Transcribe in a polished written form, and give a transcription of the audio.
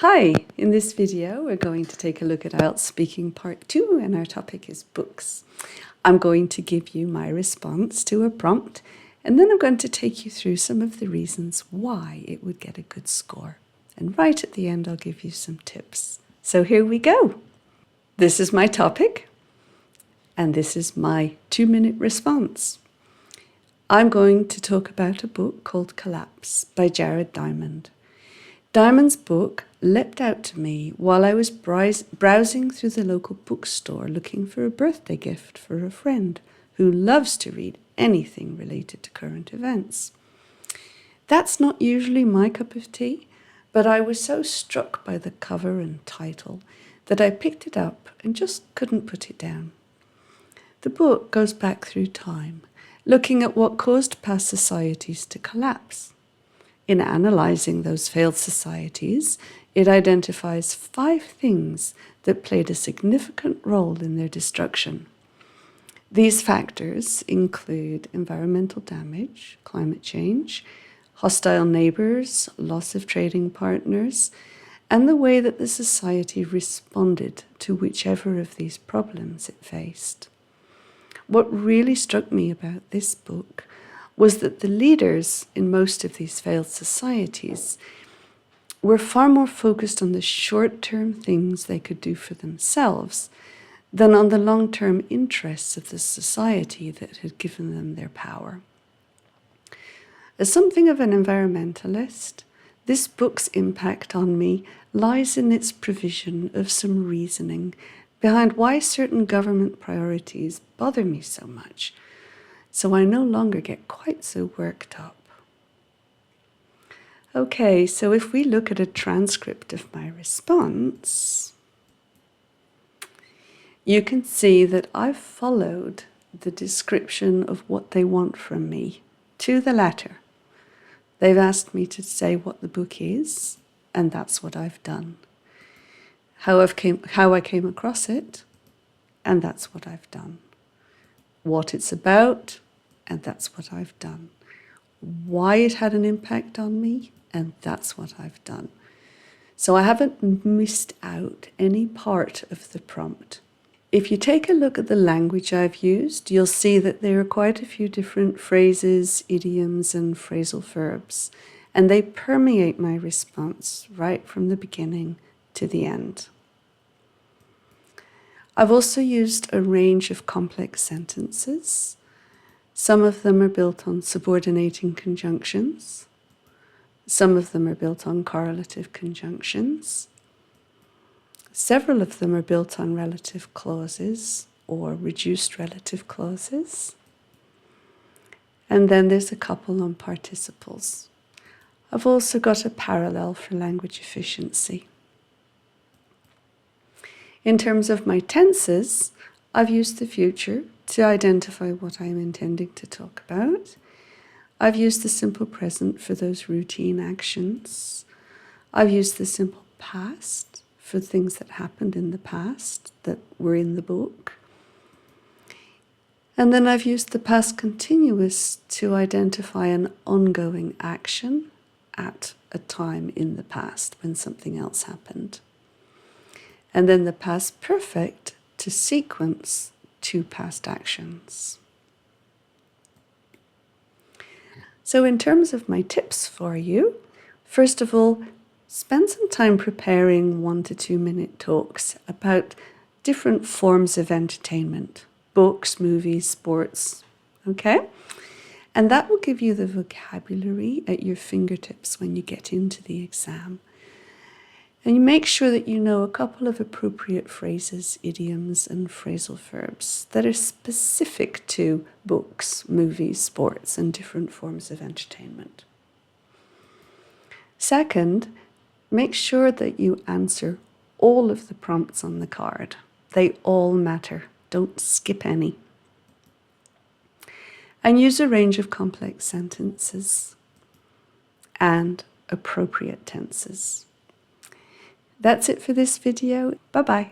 Hi, in this video we're going to take a look at IELTS Speaking Part 2 and our topic is books. I'm going to give you my response to a prompt and then I'm going to take you through some of the reasons why it would get a good score. And right at the end I'll give you some tips. So here we go. This is my topic and this is my 2-minute response. I'm going to talk about a book called Collapse by Jared Diamond. Diamond's book leapt out to me while I was browsing through the local bookstore looking for a birthday gift for a friend who loves to read anything related to current events. That's not usually my cup of tea, but I was so struck by the cover and title that I picked it up and just couldn't put it down. The book goes back through time, looking at what caused past societies to collapse. In analysing those failed societies, it identifies 5 things that played a significant role in their destruction. These factors include environmental damage, climate change, hostile neighbours, loss of trading partners, and the way that the society responded to whichever of these problems it faced. What really struck me about this book was that the leaders in most of these failed societies were far more focused on the short-term things they could do for themselves than on the long-term interests of the society that had given them their power. As something of an environmentalist, this book's impact on me lies in its provision of some reasoning behind why certain government priorities bother me so much, so I no longer get quite so worked up. Okay, so if we look at a transcript of my response, you can see that I've followed the description of what they want from me to the letter. They've asked me to say what the book is, and that's what I've done. How I came across it, and that's what I've done. What it's about, and that's what I've done. Why it had an impact on me, and that's what I've done. So I haven't missed out any part of the prompt. If you take a look at the language I've used, you'll see that there are quite a few different phrases, idioms, and phrasal verbs, and they permeate my response right from the beginning to the end. I've also used a range of complex sentences. Some of them are built on subordinating conjunctions. Some of them are built on correlative conjunctions. Several of them are built on relative clauses or reduced relative clauses. And then there's a couple on participles. I've also got a parallel for language efficiency. In terms of my tenses, I've used the future to identify what I'm intending to talk about. I've used the simple present for those routine actions. I've used the simple past for things that happened in the past that were in the book. And then I've used the past continuous to identify an ongoing action at a time in the past when something else happened. And then the past perfect to sequence 2 past actions. So in terms of my tips for you, first of all, spend some time preparing 1 to 2 minute talks about different forms of entertainment, books, movies, sports, okay? And that will give you the vocabulary at your fingertips when you get into the exam. And you make sure that you know a couple of appropriate phrases, idioms, and phrasal verbs that are specific to books, movies, sports, and different forms of entertainment. Second, make sure that you answer all of the prompts on the card. They all matter. Don't skip any. And use a range of complex sentences and appropriate tenses. That's it for this video. Bye-bye.